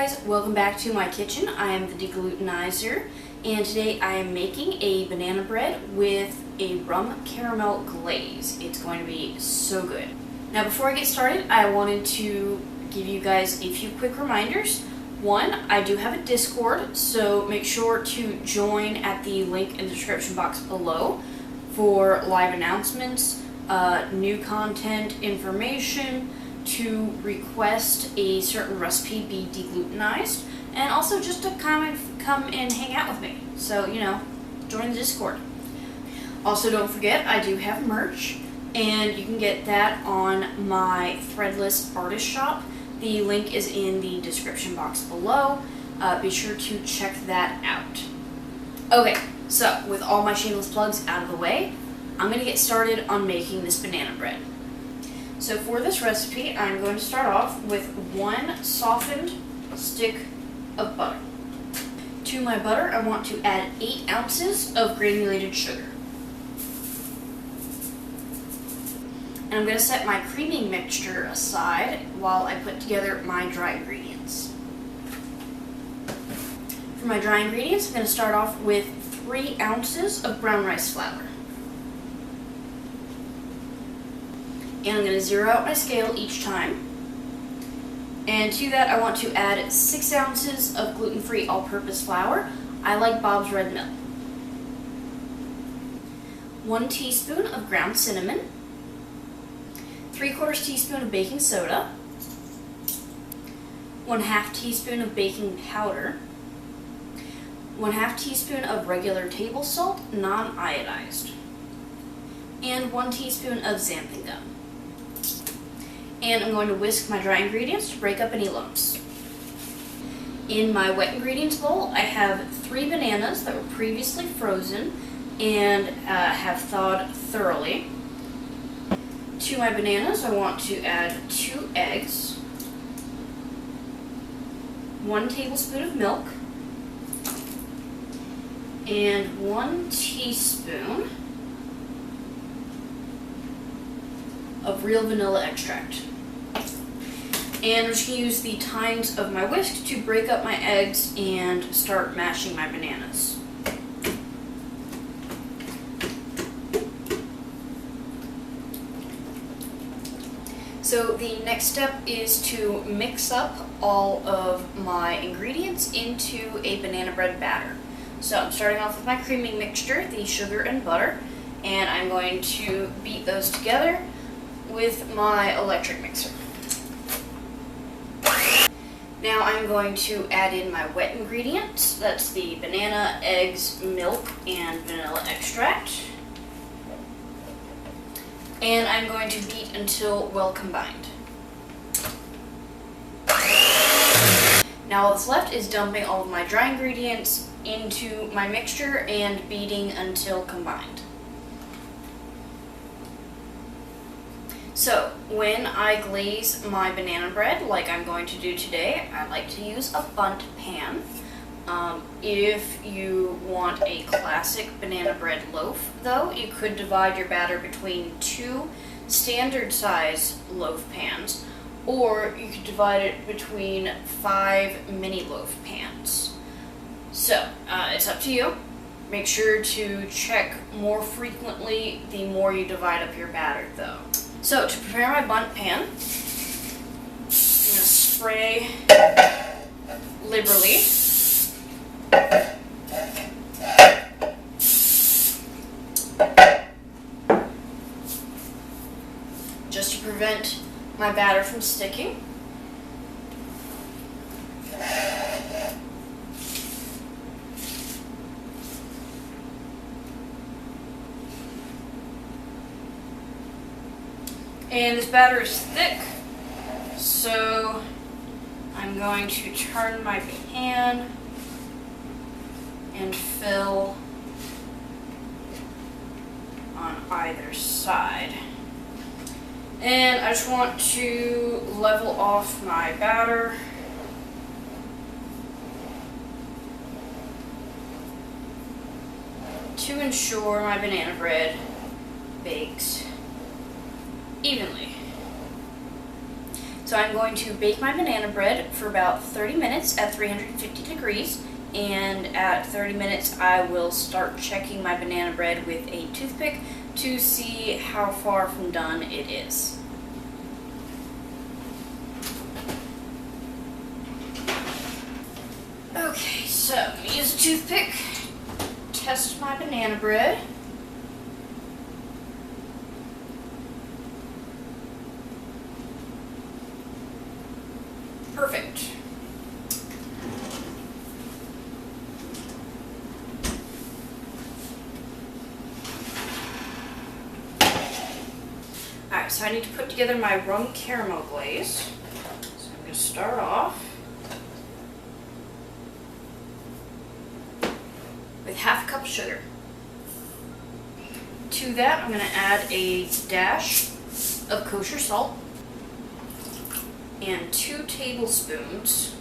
guys, welcome back to my kitchen. I am the Deglutenizer, and today I am making a banana bread with a rum caramel glaze. It's going to be so good. Now before I get started, I wanted to give you guys a few quick reminders. One, I do have a Discord, so make sure to join at the link in the description box below for live announcements, new content, information, to request a certain recipe be deglutenized, and also just to come and hang out with me. So, you know, join the Discord. Also, don't forget, I do have merch, and you can get that on my Threadless Artist Shop. The link is in the description box below. Be sure to check that out. Okay, so with all my shameless plugs out of the way, I'm going to get started on making this banana bread. So for this recipe, I'm going to start off with 1 softened stick of butter. To my butter, I want to add 8 ounces of granulated sugar. And I'm going to set my creaming mixture aside while I put together my dry ingredients. For my dry ingredients, I'm going to start off with 3 ounces of brown rice flour. And I'm going to zero out my scale each time. And to that, I want to add 6 ounces of gluten-free all-purpose flour. I like Bob's Red Mill. 1 teaspoon of ground cinnamon. 3/4 teaspoon of baking soda. 1/2 teaspoon of baking powder. 1/2 teaspoon of regular table salt, non-iodized. And 1 teaspoon of xanthan gum. And I'm going to whisk my dry ingredients to break up any lumps. In my wet ingredients bowl, I have 3 bananas that were previously frozen and have thawed thoroughly. To my bananas, I want to add 2 eggs, 1 tablespoon of milk, and 1 teaspoon of real vanilla extract. And I'm just going to use the tines of my whisk to break up my eggs and start mashing my bananas. So the next step is to mix up all of my ingredients into a banana bread batter. So I'm starting off with my creaming mixture, the sugar and butter, and I'm going to beat those together with my electric mixer. Now I'm going to add in my wet ingredients. That's the banana, eggs, milk, and vanilla extract. And I'm going to beat until well combined. Now all that's left is dumping all of my dry ingredients into my mixture and beating until combined. So, when I glaze my banana bread, like I'm going to do today, I like to use a bundt pan. If you want a classic banana bread loaf, though, you could divide your batter between 2 standard size loaf pans, or you could divide it between 5 mini loaf pans. So, it's up to you. Make sure to check more frequently the more you divide up your batter, though. So, to prepare my bundt pan, I'm going to spray liberally. Just to prevent my batter from sticking. And this batter is thick, so I'm going to turn my pan and fill on either side. And I just want to level off my batter. To ensure my banana bread bakes evenly. So I'm going to bake my banana bread for about 30 minutes at 350 degrees, and at 30 minutes I will start checking my banana bread with a toothpick to see how far from done it is. Okay, so I'm going to use a toothpick, test my banana bread. Perfect. Alright, so I need to put together my rum caramel glaze. So I'm going to start off with half a cup of sugar. To that, I'm going to add a dash of kosher salt and 2 tablespoons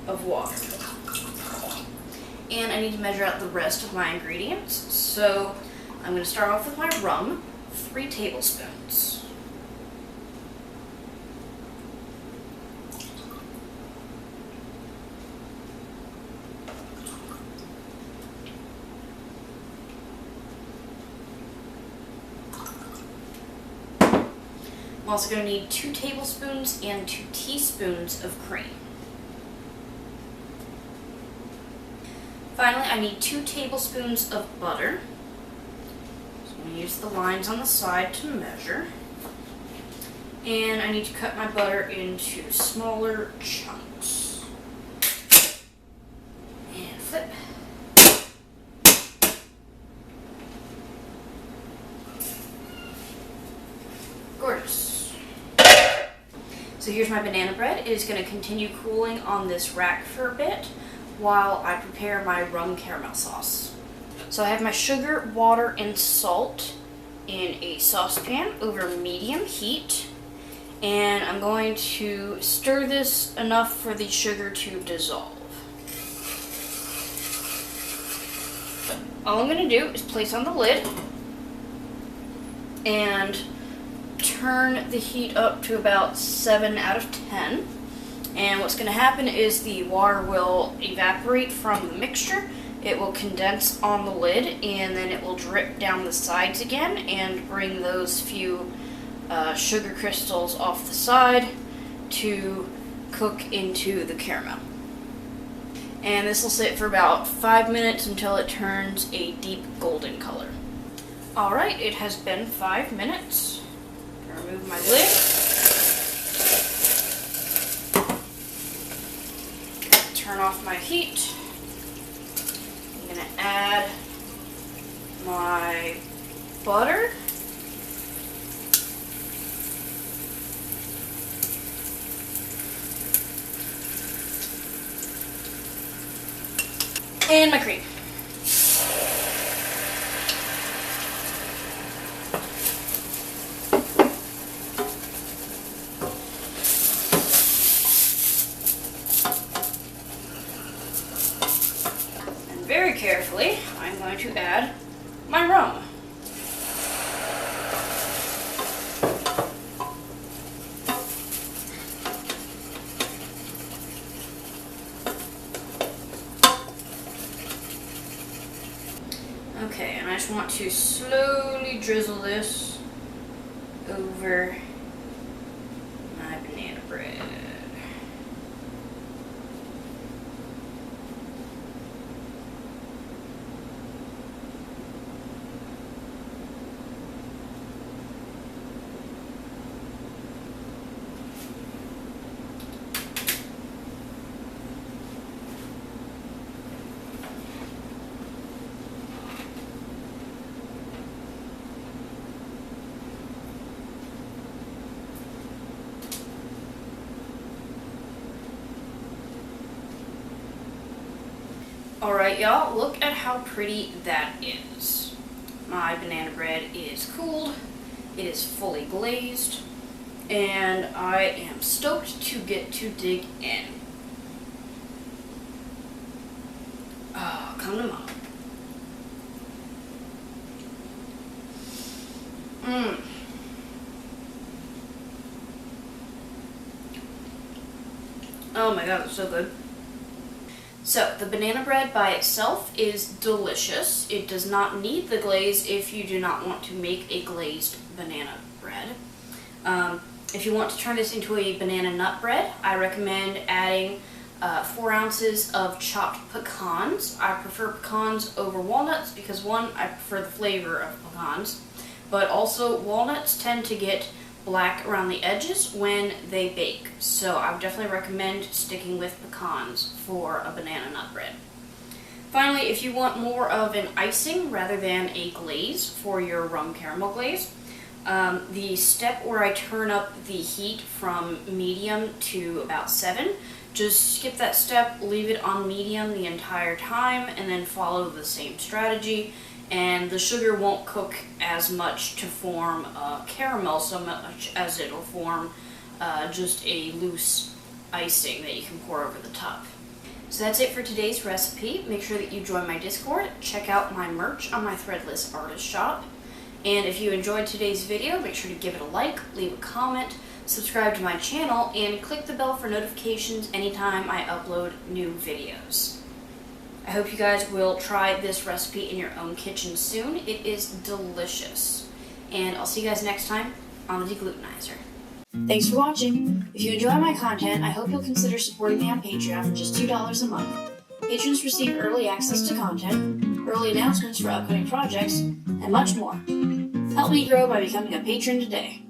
of water. And I need to measure out the rest of my ingredients. So I'm going to start off with my rum, 3 tablespoons. I'm also going to need 2 tablespoons and 2 teaspoons of cream. Finally, I need 2 tablespoons of butter. So I'm going to use the lines on the side to measure. And I need to cut my butter into smaller chunks. And flip. Gorgeous. So here's my banana bread. It is going to continue cooling on this rack for a bit while I prepare my rum caramel sauce. So I have my sugar, water, and salt in a saucepan over medium heat, and I'm going to stir this enough for the sugar to dissolve. All I'm going to do is place on the lid and turn the heat up to about 7 out of 10. And what's going to happen is the water will evaporate from the mixture. It will condense on the lid, and then it will drip down the sides again and bring those few sugar crystals off the side to cook into the caramel. And this will sit for about 5 minutes until it turns a deep golden color. Alright, it has been 5 minutes. Remove my lid. Turn off my heat. I'm going to add my butter. And my cream. Very carefully, I'm going to add my rum. Okay, and I just want to slowly drizzle this over my banana bread. Alright y'all, look at how pretty that is. My banana bread is cooled, it is fully glazed, and I am stoked to get to dig in. Oh, come to mom. Oh my god, it's so good. So, the banana bread by itself is delicious. It does not need the glaze if you do not want to make a glazed banana bread. If you want to turn this into a banana nut bread, I recommend adding 4 ounces of chopped pecans. I prefer pecans over walnuts because, one, I prefer the flavor of pecans, but also walnuts tend to get black around the edges when they bake, so I would definitely recommend sticking with pecans for a banana nut bread. Finally, if you want more of an icing rather than a glaze for your rum caramel glaze, the step where I turn up the heat from medium to about 7, just skip that step, leave it on medium the entire time, and then follow the same strategy, and the sugar won't cook as much to form caramel so much as it'll form just a loose icing that you can pour over the top. So that's it for today's recipe. Make sure that you join my Discord, check out my merch on my Threadless Artist Shop, and if you enjoyed today's video, make sure to give it a like, leave a comment, subscribe to my channel, and click the bell for notifications anytime I upload new videos. I hope you guys will try this recipe in your own kitchen soon. It is delicious. And I'll see you guys next time on the Deglutenizer. Thanks for watching. If you enjoy my content, I hope you'll consider supporting me on Patreon for just $2 a month. Patrons receive early access to content, early announcements for upcoming projects, and much more. Help me grow by becoming a patron today.